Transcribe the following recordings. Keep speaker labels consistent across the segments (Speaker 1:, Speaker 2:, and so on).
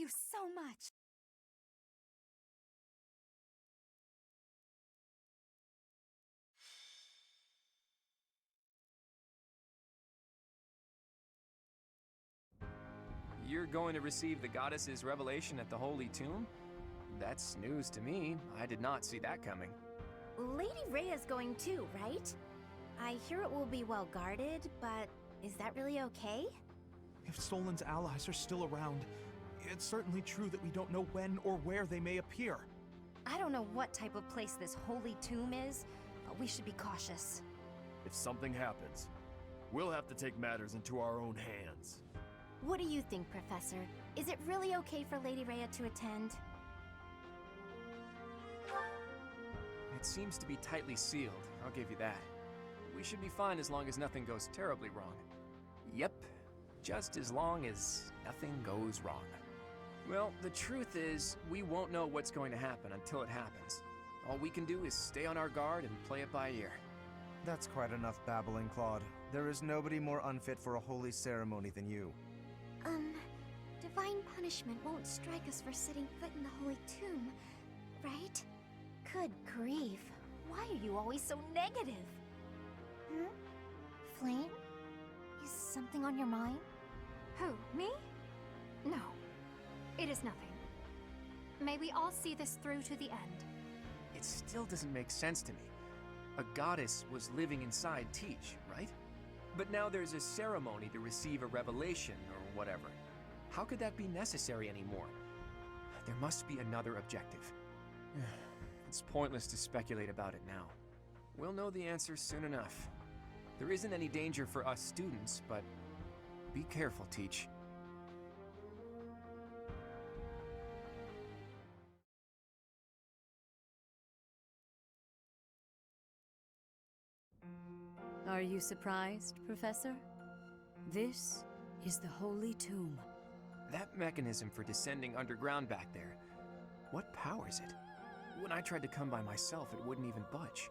Speaker 1: you so much.
Speaker 2: You're going to receive the goddess's revelation at the Holy Tomb? That's news to me. I did not see that coming.
Speaker 3: Lady Rhea's going too, right? I hear it will be well guarded, but is that really okay?
Speaker 4: If Stolen's allies are still around, it's certainly true that we don't know when or where they may appear.
Speaker 3: I don't know what type of place this holy tomb is, but we should be cautious.
Speaker 5: If something happens, we'll have to take matters into our own hands.
Speaker 3: What do you think, Professor? Is it really okay for Lady Rhea to attend?
Speaker 2: It seems to be tightly sealed, I'll give you that. We should be fine as long as nothing goes terribly wrong. Yep, just as long as nothing goes wrong. Well, the truth is, we won't know what's going to happen until it happens. All we can do is stay on our guard and play it by ear.
Speaker 6: That's quite enough babbling, Claude. There is nobody more unfit for a holy ceremony than you.
Speaker 3: Divine punishment won't strike us for setting foot in the holy tomb, right? Good grief. Why are you always so negative? Flame? Is something on your mind?
Speaker 7: Who, me? No. It is nothing. May we all see this through to the end.
Speaker 2: It still doesn't make sense to me. A goddess was living inside Teach, right? But now there's a ceremony to receive a revelation or whatever. How could that be necessary anymore? There must be another objective. It's pointless to speculate about it now. We'll know the answer soon enough. There isn't any danger for us students, but be careful, Teach.
Speaker 8: Are you surprised, Professor? This is the Holy Tomb.
Speaker 2: That mechanism for descending underground back there, what powers it? When I tried to come by myself, it wouldn't even budge.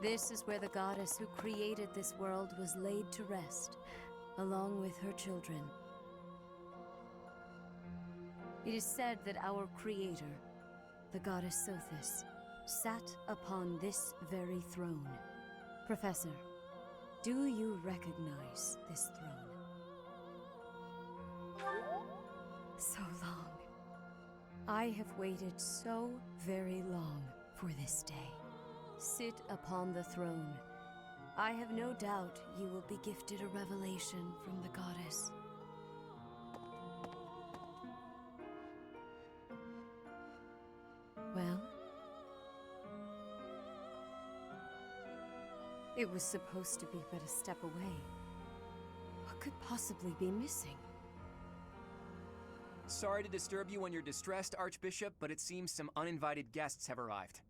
Speaker 8: This is where the goddess who created this world was laid to rest, along with her children. It is said that our creator, the goddess Sothis, sat upon this very throne. Professor, do you recognize this throne? So long. I have waited so very long for this day. Sit upon the throne. I have no doubt you will be gifted a revelation from the goddess. Well? It was supposed to be but a step away. What could possibly be missing?
Speaker 2: Sorry to disturb you when you're distressed, Archbishop, but it seems some uninvited guests have arrived.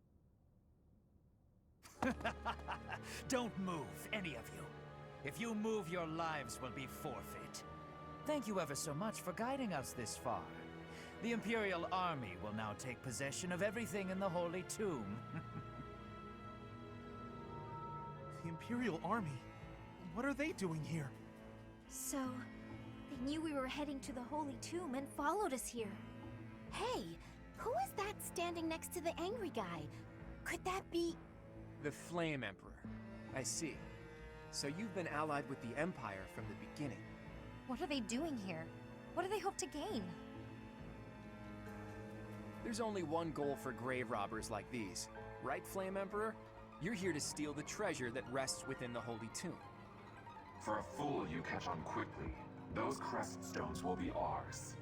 Speaker 9: Don't move, any of you. If you move, your lives will be forfeit. Thank you ever so much for guiding us this far. The Imperial Army will now take possession of everything in the Holy Tomb.
Speaker 4: The Imperial Army? What are they doing here?
Speaker 3: So, they knew we were heading to the holy tomb and followed us here. Hey, who is that standing next to the angry guy? Could that be...
Speaker 2: The Flame Emperor. I see. So you've been allied with the Empire from the beginning.
Speaker 7: What are they doing here? What do they hope to gain?
Speaker 2: There's only one goal for grave robbers like these. Right, Flame Emperor? You're here to steal the treasure that rests within the Holy Tomb.
Speaker 10: For a fool you catch on quickly, those crest stones will be ours.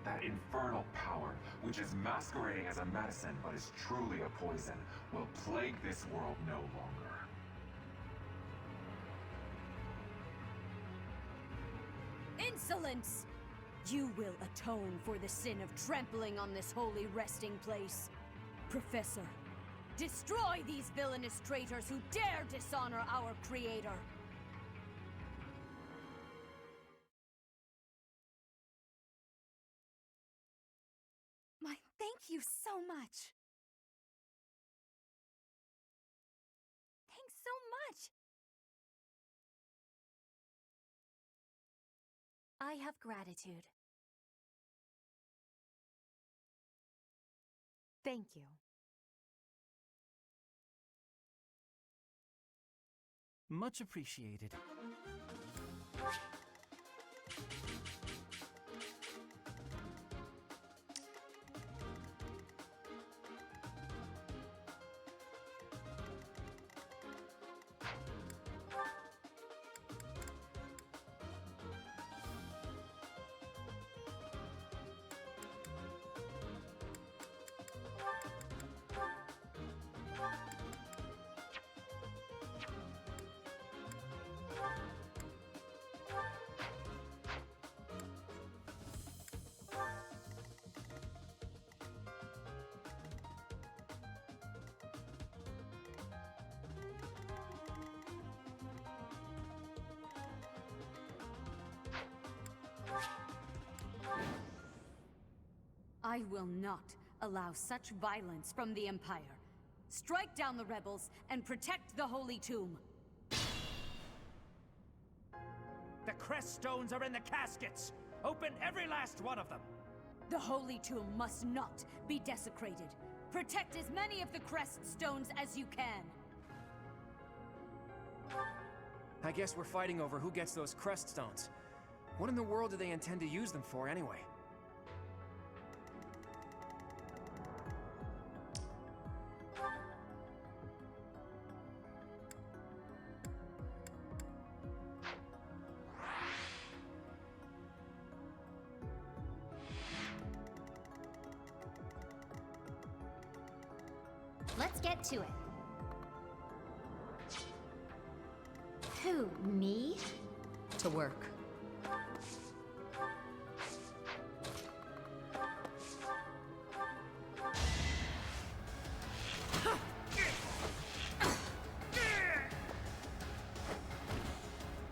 Speaker 10: That infernal power, which is masquerading as a medicine but is truly a poison, will plague this world no longer.
Speaker 8: Insolence! You will atone for the sin of trampling on this holy resting place. Professor, destroy these villainous traitors who dare dishonor our creator!
Speaker 1: Thank you so much. Thanks so much.
Speaker 3: I have gratitude.
Speaker 1: Thank you.
Speaker 2: Much appreciated.
Speaker 8: I will not allow such violence from the Empire. Strike down the rebels and protect the Holy Tomb.
Speaker 9: The crest stones are in the caskets! Open every last one of them!
Speaker 8: The Holy Tomb must not be desecrated. Protect as many of the crest stones as you can.
Speaker 2: I guess we're fighting over who gets those crest stones. What in the world do they intend to use them for anyway?
Speaker 3: Let's get to it. Who, me?
Speaker 8: To work.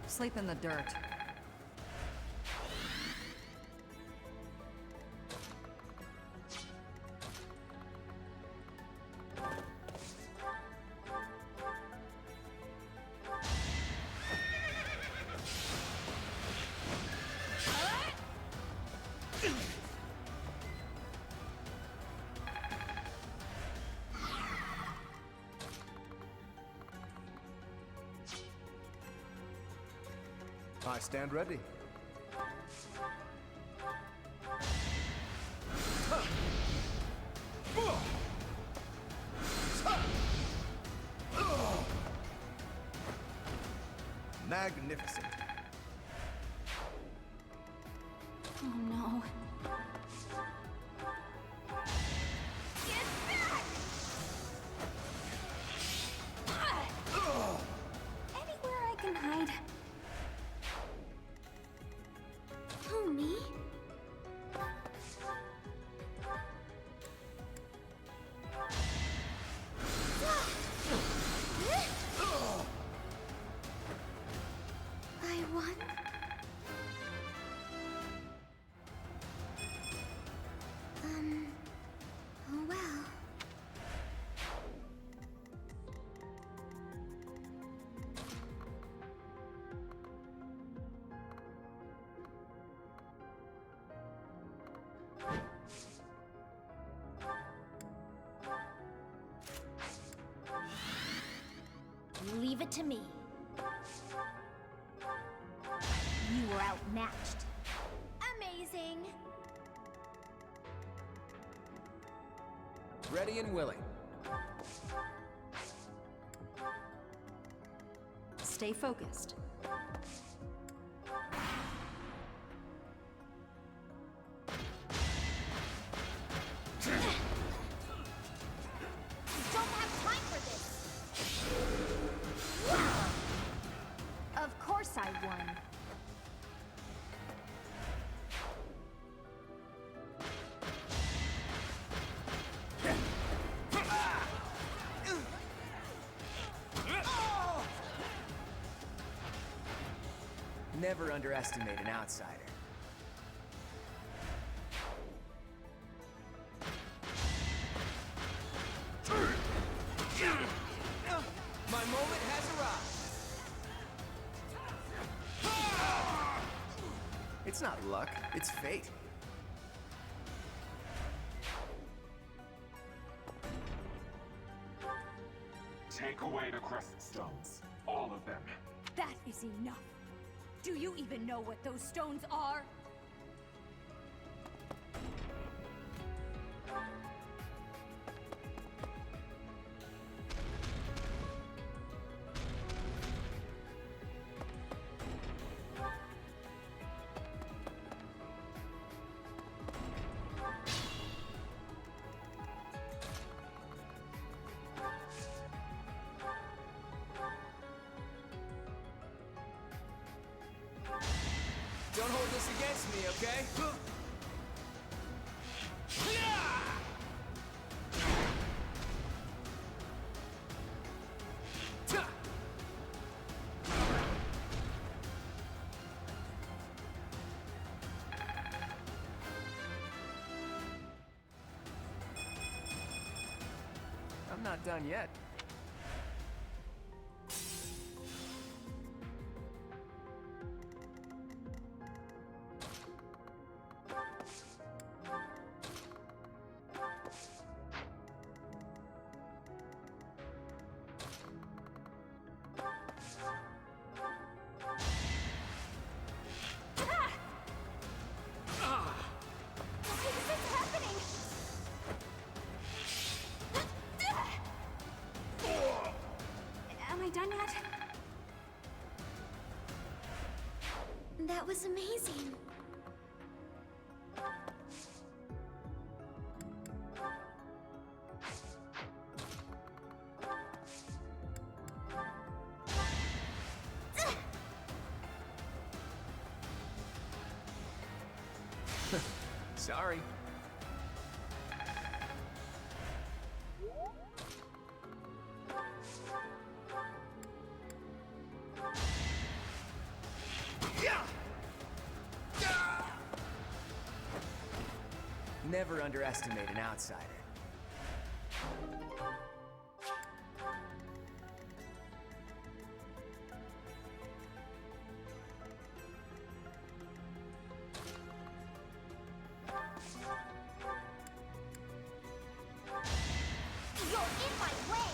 Speaker 8: Sleep in the dirt.
Speaker 6: I stand ready. Magnificent.
Speaker 3: Oh no. Anywhere I can hide. Who, me? I won? Oh well. Leave it to me. You were outmatched. Amazing.
Speaker 2: Ready and willing.
Speaker 8: Stay focused.
Speaker 3: Don't have time for this. Of course I won.
Speaker 2: Never underestimate an outsider. My moment has arrived. It's It's not luck, it's fate.
Speaker 10: Take away the crescent stones. All of them.
Speaker 1: That is enough. Do you even know what those stones are?
Speaker 2: Don't hold this against me, okay? I'm not done yet.
Speaker 1: Am I done yet?
Speaker 3: That was amazing.
Speaker 2: Sorry. Never underestimate an outsider.
Speaker 3: You're in my way!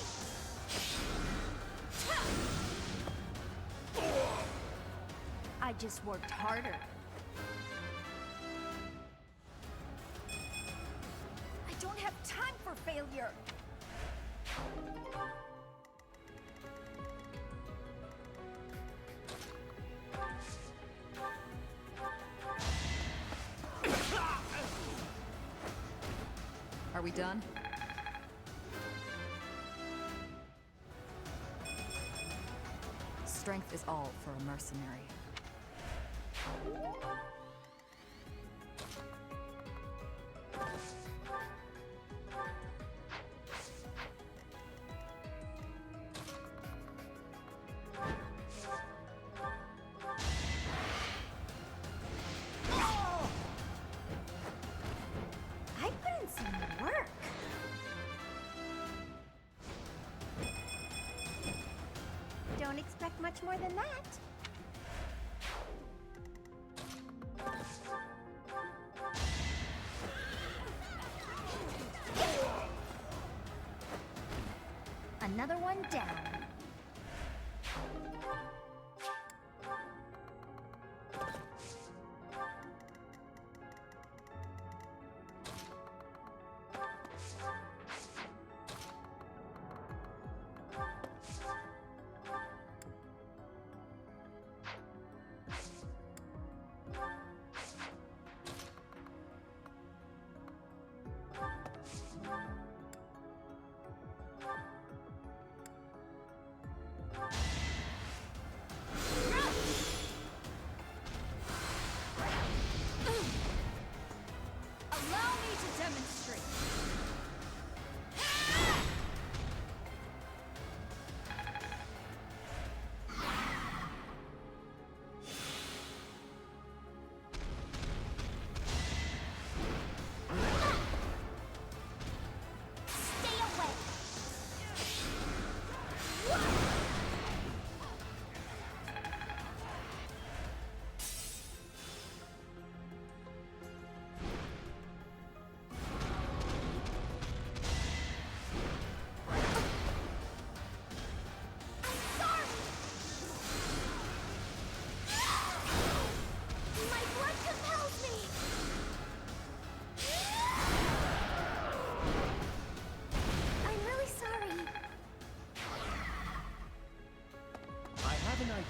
Speaker 3: I just worked harder.
Speaker 1: I don't have time for failure.
Speaker 11: Are we done? Strength is all for a mercenary.
Speaker 3: I put in some work. Don't expect much more than that. Another one down.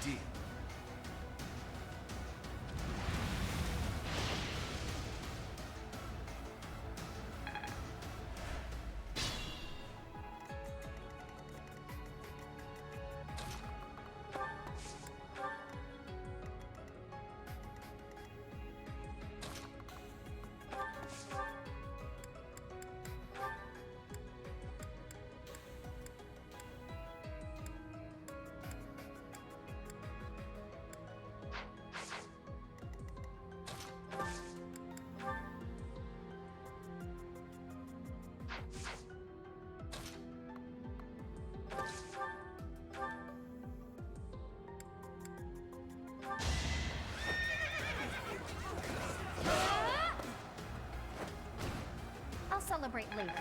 Speaker 2: deal.
Speaker 7: I'll celebrate later.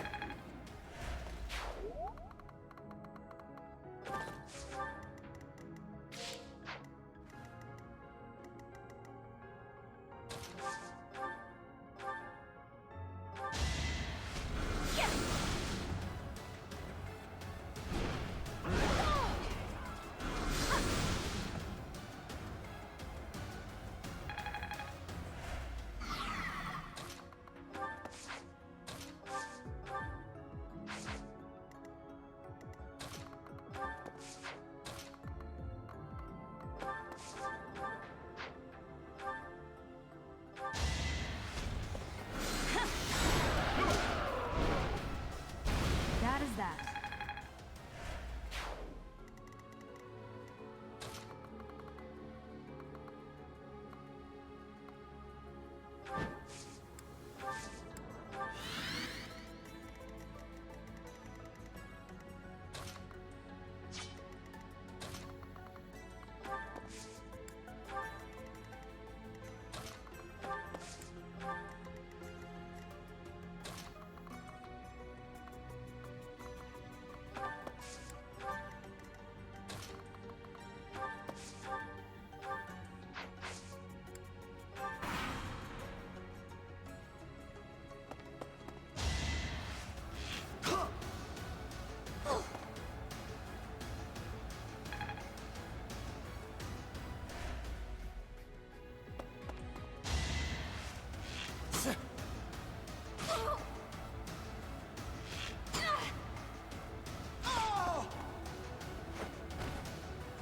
Speaker 7: That is that.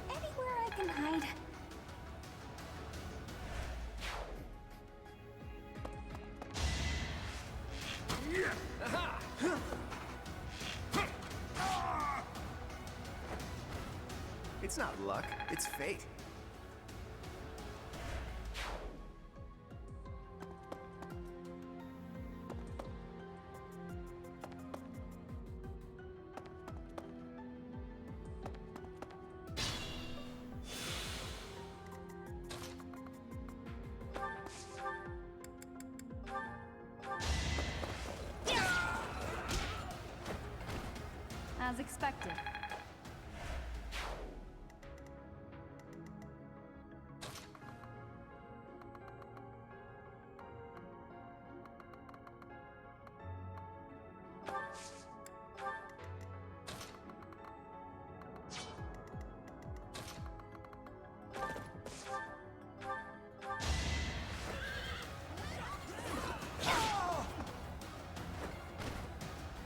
Speaker 3: Anywhere I can hide.
Speaker 2: It's not luck, it's fate.
Speaker 7: As expected.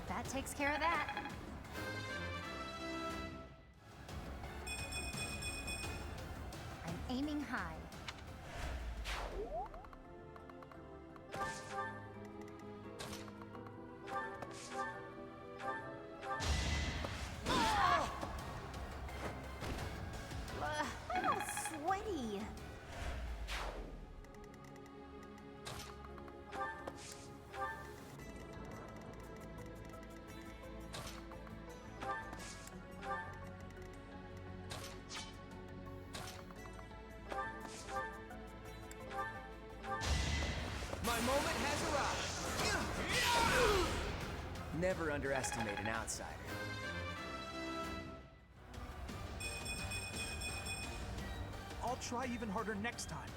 Speaker 7: That takes care of that. I'm aiming high.
Speaker 3: I'm all sweaty.
Speaker 2: My moment has arrived. Never underestimate an outsider.
Speaker 4: I'll try even harder next time.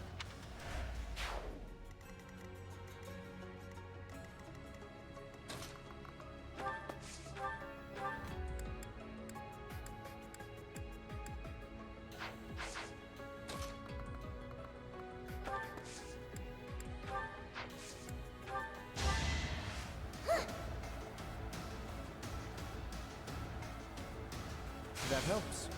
Speaker 6: That helps.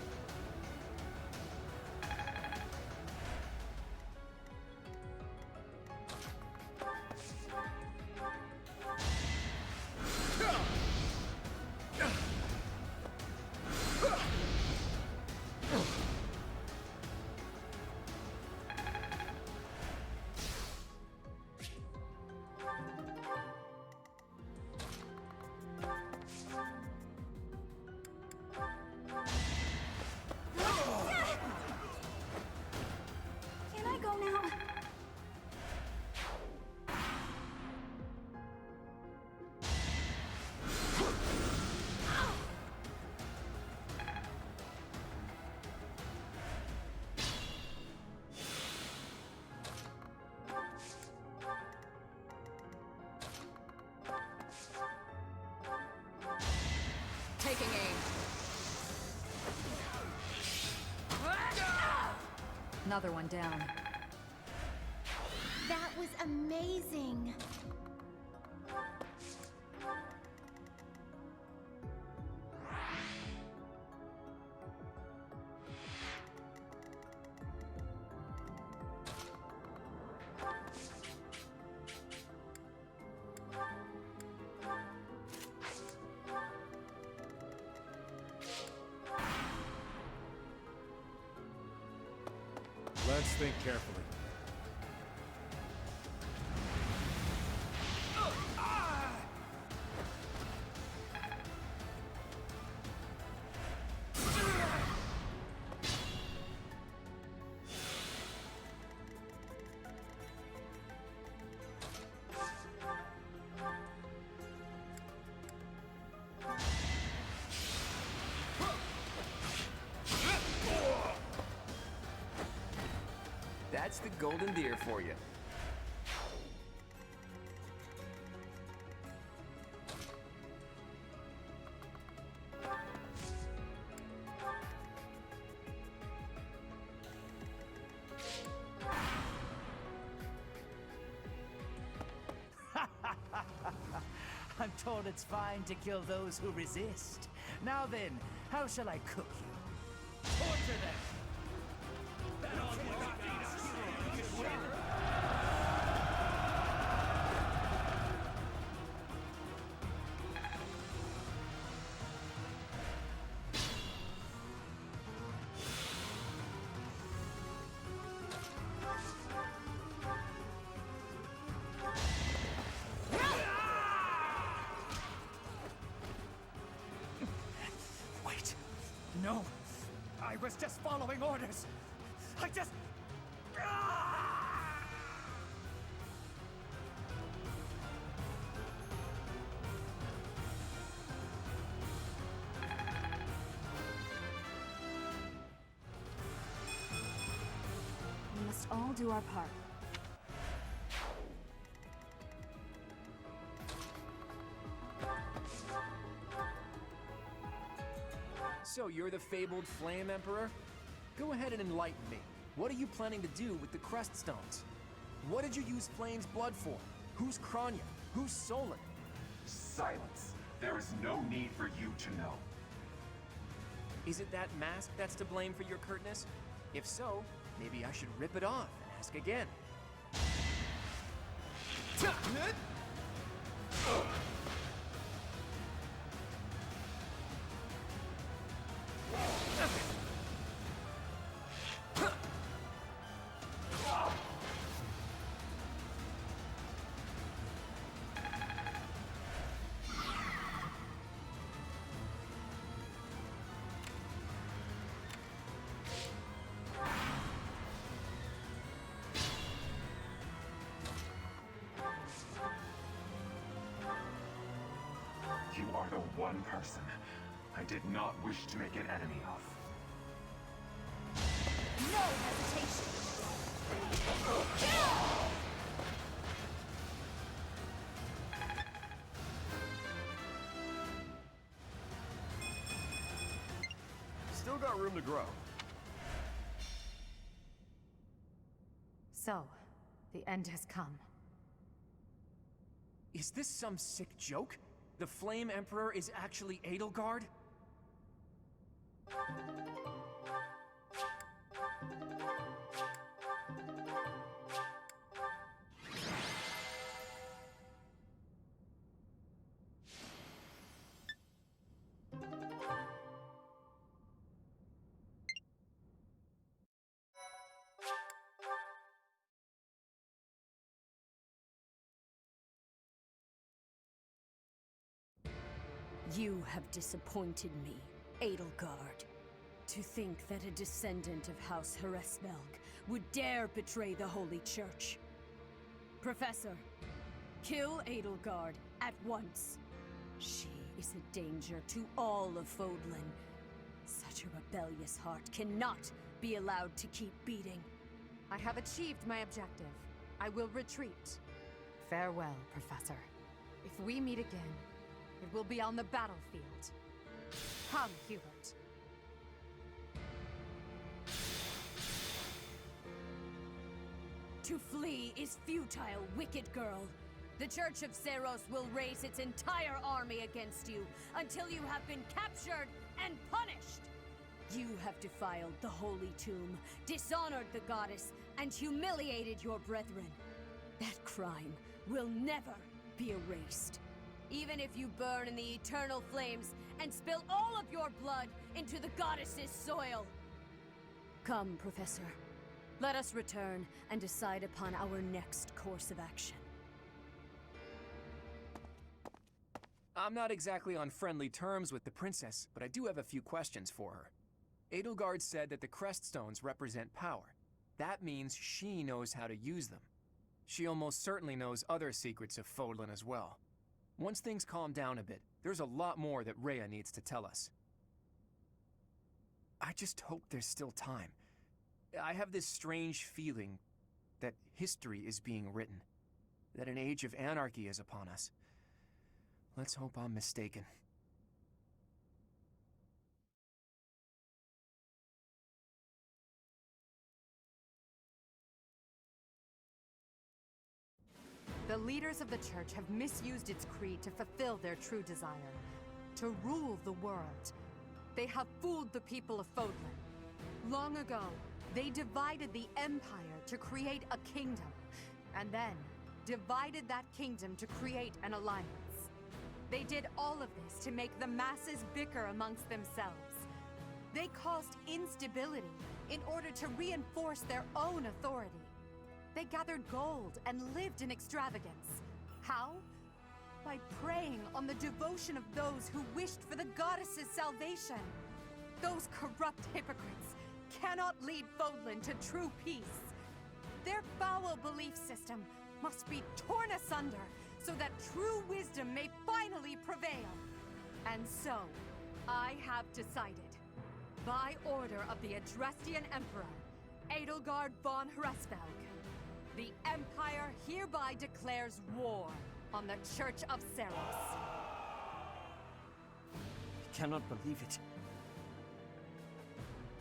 Speaker 3: Can I go now?
Speaker 11: Taking aim. Another one down.
Speaker 3: That was amazing.
Speaker 5: Let's think carefully.
Speaker 2: That's the golden deer for you.
Speaker 9: I'm told it's fine to kill those who resist. Now then, how shall I cook you? Torture them! Wait. No. I was just following orders. I just...
Speaker 1: We must all do our part.
Speaker 2: So you're the fabled Flame Emperor? Go ahead and enlighten me. What are you planning to do with the Crest Stones? What did you use Flame's blood for? Who's Kranya? Who's Solon?
Speaker 10: Silence. There is no need for you to know.
Speaker 2: Is it that mask that's to blame for your curtness? If so, maybe I should rip it off and ask again.
Speaker 10: You are the one person I did not wish to make an enemy of.
Speaker 3: No hesitation.
Speaker 5: Still got room to grow.
Speaker 11: So, the end has come.
Speaker 2: Is this some sick joke? The Flame Emperor is actually Edelgard?
Speaker 8: You have disappointed me, Edelgard. To think that a descendant of House Hresvelg would dare betray the Holy Church. Professor, kill Edelgard at once. She is a danger to all of Fodlan. Such a rebellious heart cannot be allowed to keep beating.
Speaker 11: I have achieved my objective. I will retreat. Farewell, Professor. If we meet again, it will be on the battlefield. Come, Hubert.
Speaker 8: To flee is futile, wicked girl. The Church of Seros will raise its entire army against you until you have been captured and punished. You have defiled the Holy Tomb, dishonored the goddess, and humiliated your brethren. That crime will never be erased. Even if you burn in the eternal flames and spill all of your blood into the goddess's soil. Come, Professor. Let us return and decide upon our next course of action.
Speaker 2: I'm not exactly on friendly terms with the princess, but I do have a few questions for her. Edelgard said that the Creststones represent power. That means she knows how to use them. She almost certainly knows other secrets of Fodlan as well. Once things calm down a bit, there's a lot more that Rhea needs to tell us. I just hope there's still time. I have this strange feeling that history is being written, that an age of anarchy is upon us. Let's hope I'm mistaken.
Speaker 11: The leaders of the Church have misused its creed to fulfill their true desire, to rule the world. They have fooled the people of Fodlan. Long ago, they divided the Empire to create a kingdom, and then divided that kingdom to create an alliance. They did all of this to make the masses bicker amongst themselves. They caused instability in order to reinforce their own authority. They gathered gold and lived in extravagance. How? By preying on the devotion of those who wished for the goddess's salvation. Those corrupt hypocrites cannot lead Fodlan to true peace. Their foul belief system must be torn asunder so that true wisdom may finally prevail. And so, I have decided, by order of the Adrestian Emperor, Edelgard von Hresvelg, the Empire hereby declares war on the Church of Seros.
Speaker 12: I cannot believe it.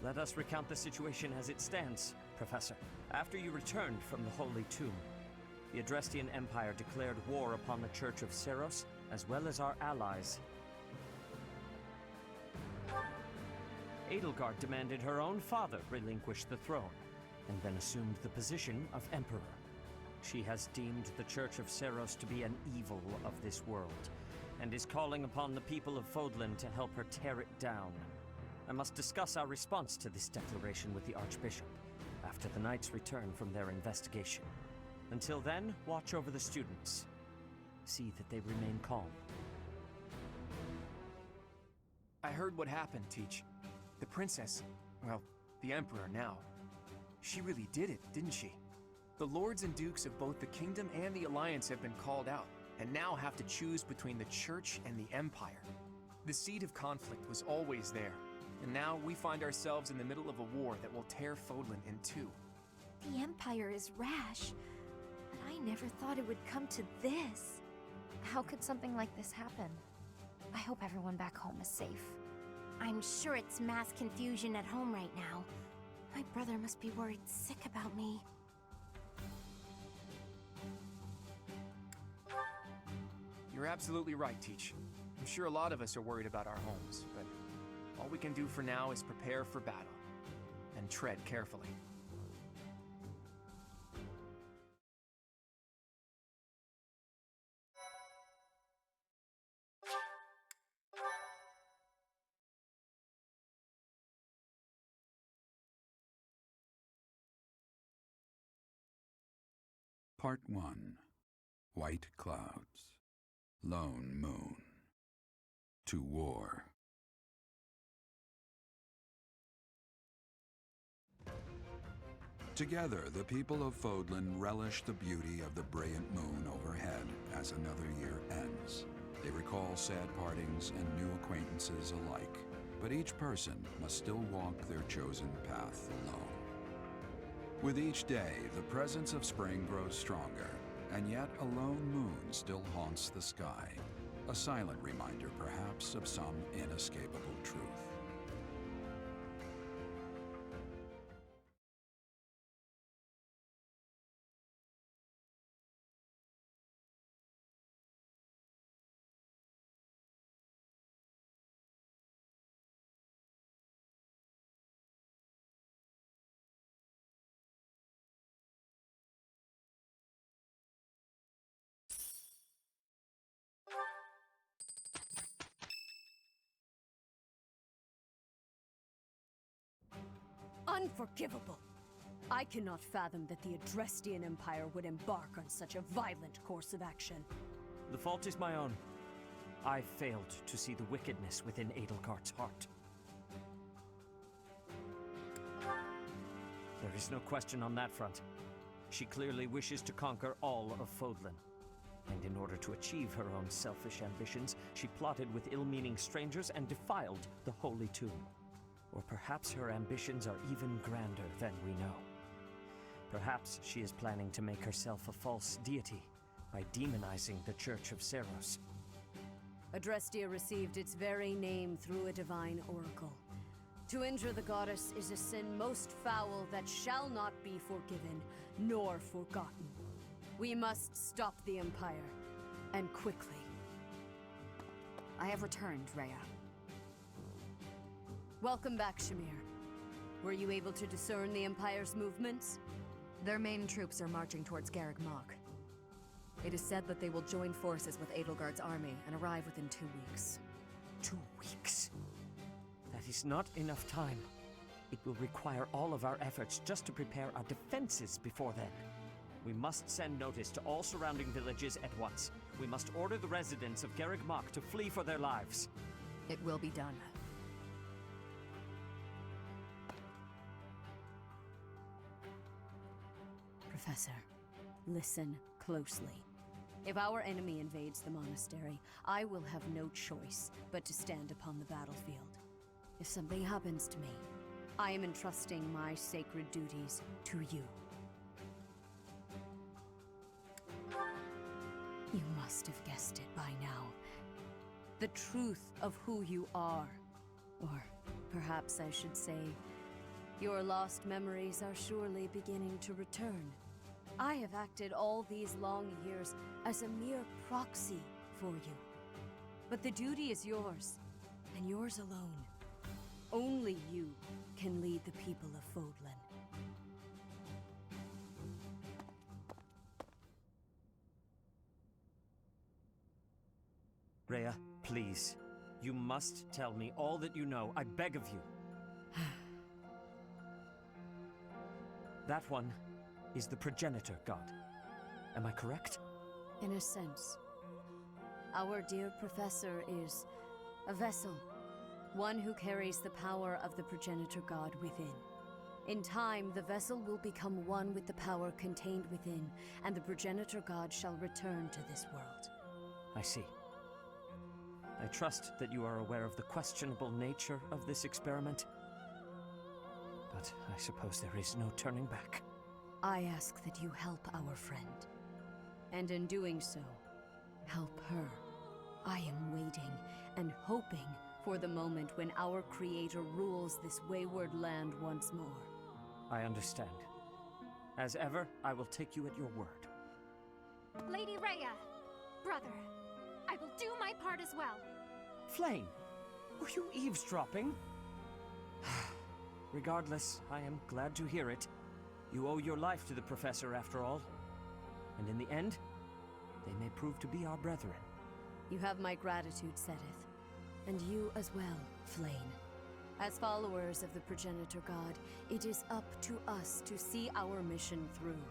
Speaker 12: Let us recount the situation as it stands, Professor. After you returned from the Holy Tomb, the Adrestian Empire declared war upon the Church of Seros, as well as our allies. Edelgard demanded her own father relinquish the throne, and then assumed the position of Emperor. She has deemed the Church of Seros to be an evil of this world, and is calling upon the people of Fodlan to help her tear it down. I must discuss our response to this declaration with the Archbishop, after the Knights return from their investigation. Until then, watch over the students. See that they remain calm.
Speaker 2: I heard what happened, Teach. The princess, well, the Emperor now. She really did it, didn't she? The lords and dukes of both the kingdom and the alliance have been called out, and now have to choose between the Church and the Empire. The seed of conflict was always there, and now we find ourselves in the middle of a war that will tear Fodlan in two.
Speaker 3: The Empire is rash, but I never thought it would come to this. How could something like this happen? I hope everyone back home is safe. I'm sure it's mass confusion at home right now. My brother must be worried sick about me.
Speaker 2: You're absolutely right, Teach. I'm sure a lot of us are worried about our homes, but All we can do for now is prepare for battle, and tread carefully.
Speaker 13: Part 1. White Clouds. Lone Moon. To war. Together, the people of Fodlan relish the beauty of the brilliant moon overhead as another year ends. They recall sad partings and new acquaintances alike, but each person must still walk their chosen path alone. With each day, the presence of spring grows stronger, and yet a lone moon still haunts the sky, a silent reminder perhaps of some inescapable truth.
Speaker 8: Unforgivable! I cannot fathom that the Adrestian Empire would embark on such a violent course of action.
Speaker 12: The fault is my own. I failed to see the wickedness within Edelgart's heart. There is no question on that front. She clearly wishes to conquer all of Fodlan. And in order to achieve her own selfish ambitions, she plotted with ill-meaning strangers and defiled the Holy Tomb. Or perhaps her ambitions are even grander than we know. Perhaps she is planning to make herself a false deity by demonizing the Church of Seros.
Speaker 8: Adrestia received its very name through a divine oracle. To injure the goddess is a sin most foul that shall not be forgiven, nor forgotten. We must stop the Empire, and quickly.
Speaker 11: I have returned, Rhea.
Speaker 8: Welcome back, Shamir. Were you able to discern the Empire's movements?
Speaker 11: Their main troops are marching towards Garreg Mach. It is said that they will join forces with Edelgard's army and arrive within 2 weeks.
Speaker 12: 2 weeks? That is not enough time. It will require all of our efforts just to prepare our defenses before then. We must send notice to all surrounding villages at once. We must order the residents of Garreg Mach to flee for their lives.
Speaker 11: It will be done.
Speaker 8: Professor, listen closely. If our enemy invades the monastery, I will have no choice but to stand upon the battlefield. If something happens to me, I am entrusting my sacred duties to you. You must have guessed it by now. The truth of who you are. Or perhaps I should say, your lost memories are surely beginning to return. I have acted all these long years as a mere proxy for you. But the duty is yours, and yours alone. Only you can lead the people of Fodlan.
Speaker 12: Rhea, please. You must tell me all that you know. I beg of you. That one is the progenitor god. Am I correct?
Speaker 8: In a sense. Our dear professor is a vessel. One who carries the power of the progenitor god within. In time, the vessel will become one with the power contained within, and the progenitor god shall return to this world.
Speaker 12: I see. I trust that you are aware of the questionable nature of this experiment. But I suppose there is no turning back.
Speaker 8: I ask that you help our friend. And in doing so, help her. I am waiting and hoping for the moment when our Creator rules this wayward land once more.
Speaker 12: I understand. As ever, I will take you at your word.
Speaker 7: Lady Rhea, brother, I will do my part as well.
Speaker 12: Flame, were you eavesdropping? Regardless, I am glad to hear it. You owe your life to the Professor, after all. And in the end, they may prove to be our brethren.
Speaker 8: You have my gratitude, Seteth. And you as well, Flane. As followers of the Progenitor God, it is up to us to see our mission through.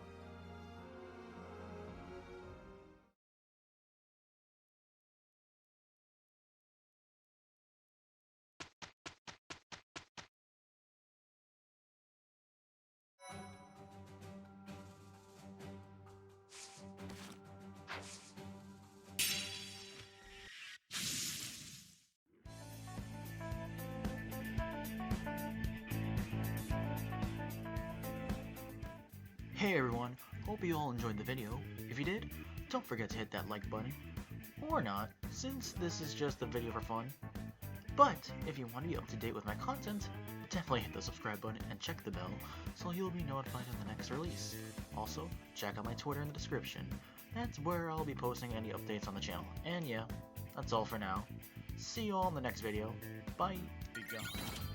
Speaker 14: Hey everyone, hope you all enjoyed the video. If you did, don't forget to hit that like button. Or not, since this is just a video for fun. But, if you want to be up to date with my content, definitely hit the subscribe button and check the bell so you'll be notified of the next release. Also, check out my Twitter in the description. That's where I'll be posting any updates on the channel. And yeah, that's all for now. See you all in the next video. Bye!
Speaker 5: Be gone.